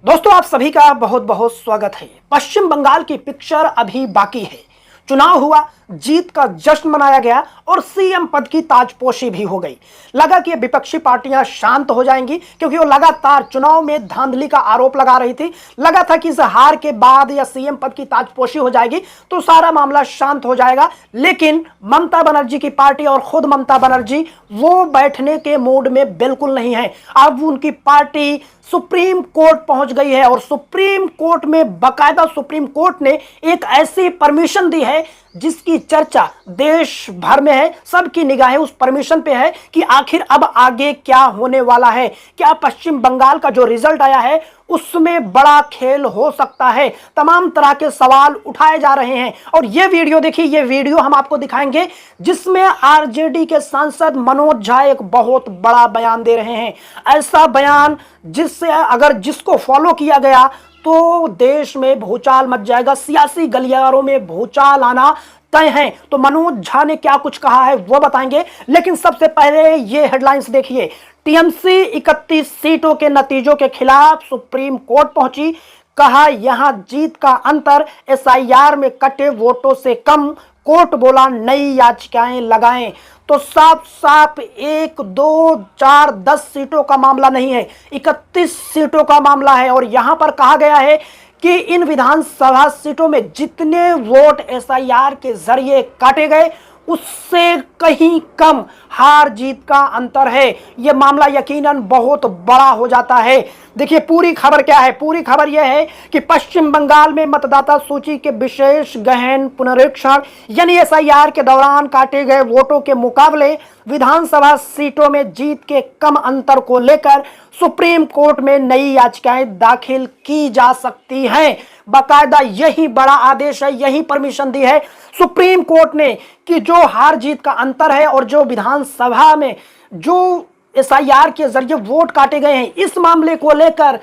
दोस्तों आप सभी का बहुत बहुत स्वागत है। पश्चिम बंगाल की पिक्चर अभी बाकी है। चुनाव हुआ, जीत का जश्न मनाया गया और सीएम पद की ताजपोशी भी हो गई। लगा कि ये विपक्षी पार्टियां शांत हो जाएंगी क्योंकि वो लगातार चुनाव में धांधली का आरोप लगा रही थी। लगा था कि इस हार के बाद या सीएम पद की ताजपोशी हो जाएगी तो सारा मामला शांत हो जाएगा। लेकिन ममता बनर्जी की पार्टी और खुद ममता बनर्जी वो बैठने के मूड में बिल्कुल नहीं है। अब उनकी पार्टी सुप्रीम कोर्ट पहुंच गई है और सुप्रीम कोर्ट में बकायदा सुप्रीम कोर्ट ने एक ऐसी परमिशन दी है जिसकी चर्चा देश भर में है। सबकी निगाहें उस परमिशन पे है कि आखिर अब आगे क्या होने वाला है। क्या पश्चिम बंगाल का जो रिजल्ट आया है उसमें बड़ा खेल हो सकता है। तमाम तरह के सवाल उठाए जा रहे हैं और ये वीडियो देखिए, ये वीडियो हम आपको दिखाएंगे जिसमें आरजेडी के सांसद मनोज झा एक बहुत बड़ा बयान दे रहे हैं। ऐसा बयान जिससे अगर जिसको फॉलो किया गया तो देश में भूचाल मच जाएगा, सियासी गलियारों में भूचाल आना तय है। तो मनोज झा ने क्या कुछ कहा है वो बताएंगे, लेकिन सबसे पहले ये हेडलाइंस देखिए। टीएमसी 31 सीटों के नतीजों के खिलाफ सुप्रीम कोर्ट पहुंची। कहा यहां जीत का अंतर एसआईआर में कटे वोटों से कम। कोर्ट बोला नई याचिकाएं लगाएं। तो साफ साफ 1, 2, 4, 10 सीटों का मामला नहीं है, 31 सीटों का मामला है। और यहां पर कहा गया है कि इन विधानसभा सीटों में जितने वोट एसआईआर के जरिए काटे गए उससे कहीं कम हार जीत का अंतर है। यह मामला यकीनन बहुत बड़ा हो जाता है। देखिए पूरी खबर क्या है। पूरी खबर यह है कि पश्चिम बंगाल में मतदाता सूची के विशेष गहन पुनरीक्षण यानी एसआईआर के दौरान काटे गए वोटों के मुकाबले विधानसभा सीटों में जीत के कम अंतर को लेकर सुप्रीम कोर्ट में नई याचिकाएं दाखिल की जा सकती हैं। बाकायदा यही बड़ा आदेश है, यही परमिशन दी है सुप्रीम कोर्ट ने कि जो हार जीत का अंतर है और जो विधानसभा में जो एसआईआर के जरिए वोट काटे गए हैं इस मामले को लेकर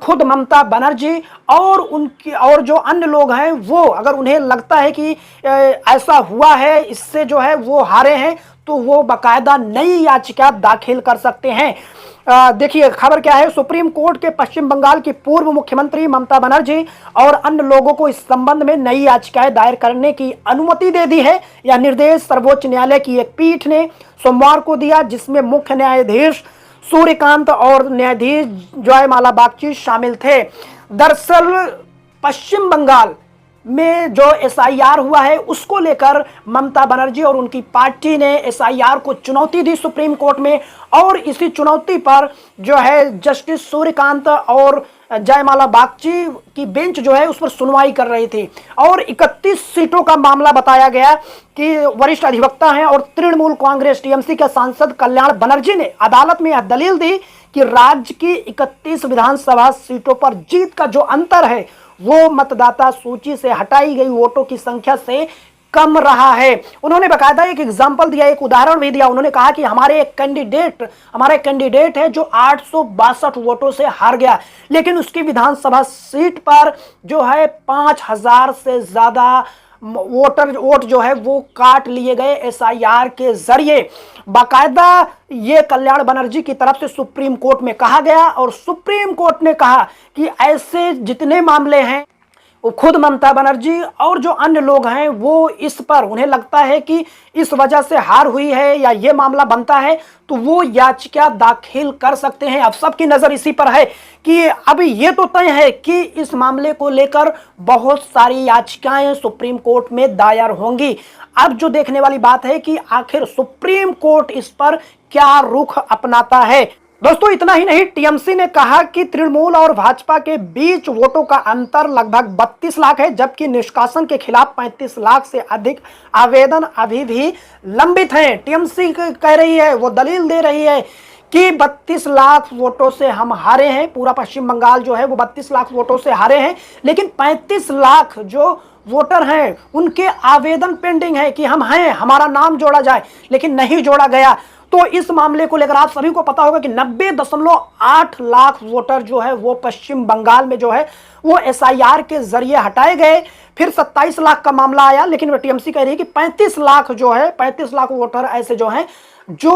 खुद ममता बनर्जी और उनकी और जो अन्य लोग हैं वो अगर उन्हें लगता है कि ऐसा हुआ है, इससे जो है वो हारे हैं, तो वो बाकायदा नई याचिका दाखिल कर सकते हैं। देखिए खबर क्या है। सुप्रीम कोर्ट के पश्चिम बंगाल की पूर्व मुख्यमंत्री ममता बनर्जी और अन्य लोगों को इस संबंध में नई याचिकाएं दायर करने की अनुमति दे दी है। यह निर्देश सर्वोच्च न्यायालय की एक पीठ ने सोमवार को दिया, जिसमें मुख्य न्यायाधीश सूर्यकांत और न्यायाधीश जयमाला बागची शामिल थे। दरअसल पश्चिम बंगाल में जो एसआईआर हुआ है उसको लेकर ममता बनर्जी और उनकी पार्टी ने एसआईआर को चुनौती दी सुप्रीम कोर्ट में और इसी चुनौती पर जो है जस्टिस सूर्यकांत और जयमाला बागची की बेंच जो है उस पर सुनवाई कर रही थी। और 31 सीटों का मामला बताया गया कि वरिष्ठ अधिवक्ता हैं और तृणमूल कांग्रेस टीएमसी के सांसद कल्याण बनर्जी ने अदालत में यह दलील दी कि राज्य की 31 विधानसभा सीटों पर जीत का जो अंतर है वो मतदाता सूची से हटाई गई वोटों की संख्या से कम रहा है। उन्होंने बकायदा एक एग्जाम्पल दिया, एक उदाहरण भी दिया। उन्होंने कहा कि हमारे कैंडिडेट है जो 862 वोटों से हार गया, लेकिन उसकी विधानसभा सीट पर जो है 5000 से ज्यादा वोट जो है वो काट लिए गए एसआईआर के जरिए। बाकायदा ये कल्याण बनर्जी की तरफ से सुप्रीम कोर्ट में कहा गया और सुप्रीम कोर्ट ने कहा कि ऐसे जितने मामले हैं वो खुद ममता बनर्जी और जो अन्य लोग हैं वो इस पर उन्हें लगता है कि इस वजह से हार हुई है या ये मामला बनता है तो वो याचिका दाखिल कर सकते हैं। अब सबकी नजर इसी पर है कि अभी ये तो तय है कि इस मामले को लेकर बहुत सारी याचिकाएं सुप्रीम कोर्ट में दायर होंगी। अब जो देखने वाली बात है कि आखिर सुप्रीम कोर्ट इस पर क्या रुख अपनाता है। दोस्तों इतना ही नहीं, टीएमसी ने कहा कि तृणमूल और भाजपा के बीच वोटों का अंतर लगभग 32 लाख है, जबकि निष्कासन के खिलाफ 35 लाख से अधिक आवेदन अभी भी लंबित हैं। टीएमसी कह रही है, वो दलील दे रही है कि 32 लाख वोटों से हम हारे हैं। पूरा पश्चिम बंगाल जो है वो 32 लाख वोटों से हारे हैं, लेकिन 35 लाख जो वोटर हैं उनके आवेदन पेंडिंग है कि हम हैं, हमारा नाम जोड़ा जाए, लेकिन नहीं जोड़ा गया। तो इस मामले को लेकर आप सभी को पता होगा कि 90.8 लाख वोटर जो है वो पश्चिम बंगाल में जो है वो एसआईआर के जरिए हटाए गए। फिर 27 लाख का मामला आया, लेकिन टीएमसी कह रही है कि 35 लाख जो है, 35 लाख वोटर ऐसे जो हैं जो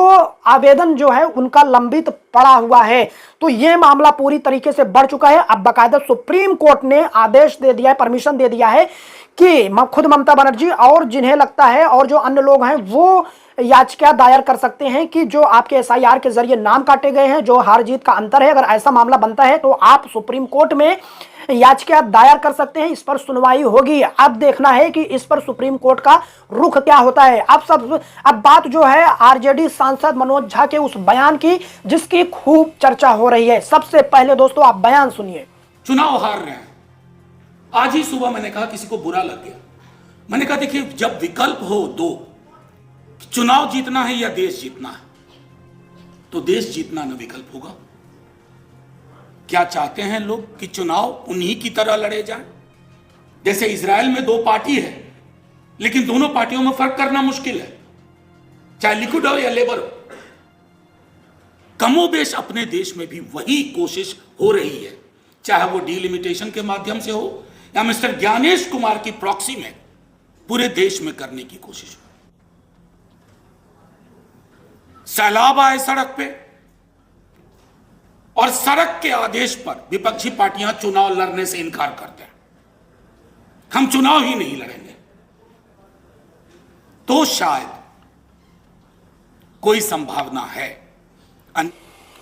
आवेदन जो है उनका लंबित पड़ा हुआ है। तो यह मामला पूरी तरीके से बढ़ चुका है। अब बाकायदा सुप्रीम कोर्ट ने आदेश दे दिया है, परमिशन दे दिया है कि खुद ममता बनर्जी और जिन्हें लगता है और जो अन्य लोग हैं वो याचिका दायर कर सकते हैं कि जो आपके एसआईआर के जरिए नाम काटे गए हैं, जो हार जीत का अंतर है, अगर ऐसा मामला बनता है तो आप सुप्रीम कोर्ट में याचिका दायर कर सकते हैं। इस पर सुनवाई होगी। अब देखना है कि इस पर सुप्रीम कोर्ट का रुख क्या होता है। अब बात जो है आरजेडी सांसद मनोज झा के उस बयान की, जिसकी खूब चर्चा हो रही है। सबसे पहले दोस्तों आप बयान सुनिए। चुनाव हार रहे हैं। आज ही सुबह मैंने कहा किसी को बुरा लग गया, मैंने कहा देखिए जब विकल्प हो दो, चुनाव जीतना है या देश जीतना है, तो देश जीतना ना विकल्प होगा। क्या चाहते हैं लोग कि चुनाव उन्हीं की तरह लड़े जाए? जैसे इजराइल में दो पार्टी है, लेकिन दोनों पार्टियों में फर्क करना मुश्किल है, चाहे लिक्विड हो या लेबर हो। कमोबेश अपने देश में भी वही कोशिश हो रही है, चाहे वो डीलिमिटेशन के माध्यम से हो या मिस्टर ज्ञानेश कुमार की प्रॉक्सी में पूरे देश में करने की कोशिश हो। सैलाब आए सड़क पे और सड़क के आदेश पर विपक्षी पार्टियां चुनाव लड़ने से इनकार करते हैं। हम चुनाव ही नहीं लड़ेंगे, तो शायद कोई संभावना है।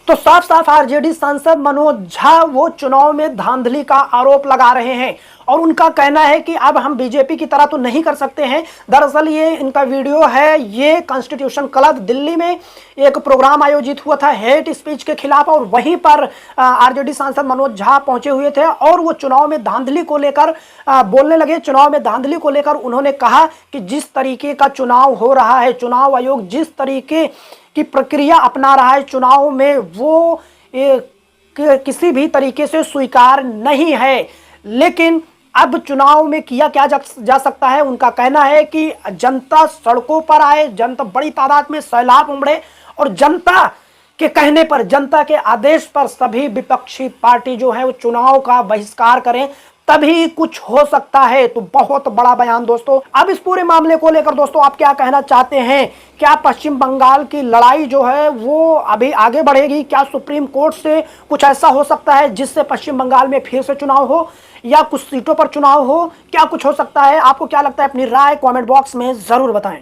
तो साफ साफ आरजेडी सांसद मनोज झा वो चुनाव में धांधली का आरोप लगा रहे हैं और उनका कहना है कि अब हम बीजेपी की तरह तो नहीं कर सकते हैं। दरअसल ये इनका वीडियो है, ये कॉन्स्टिट्यूशन क्लब दिल्ली में एक प्रोग्राम आयोजित हुआ था हेट स्पीच के खिलाफ, और वहीं पर आरजेडी सांसद मनोज झा पहुंचे हुए थे और वो चुनाव में धांधली को लेकर बोलने लगे। चुनाव में धांधली को लेकर उन्होंने कहा कि जिस तरीके का चुनाव हो रहा है, चुनाव आयोग जिस तरीके की प्रक्रिया अपना रहा है चुनाव में, वो किसी भी तरीके से स्वीकार नहीं है। लेकिन अब चुनाव में किया क्या जा सकता है। उनका कहना है कि जनता सड़कों पर आए, जनता बड़ी तादाद में सैलाब उमड़े और जनता के कहने पर, जनता के आदेश पर सभी विपक्षी पार्टी जो है वो चुनाव का बहिष्कार करें, तभी कुछ हो सकता है। तो बहुत बड़ा बयान दोस्तों। अब इस पूरे मामले को लेकर दोस्तों आप क्या कहना चाहते हैं? क्या पश्चिम बंगाल की लड़ाई जो है वो अभी आगे बढ़ेगी? क्या सुप्रीम कोर्ट से कुछ ऐसा हो सकता है जिससे पश्चिम बंगाल में फिर से चुनाव हो या कुछ सीटों पर चुनाव हो? क्या कुछ हो सकता है? आपको क्या लगता है? अपनी राय कमेंट बॉक्स में जरूर बताएं।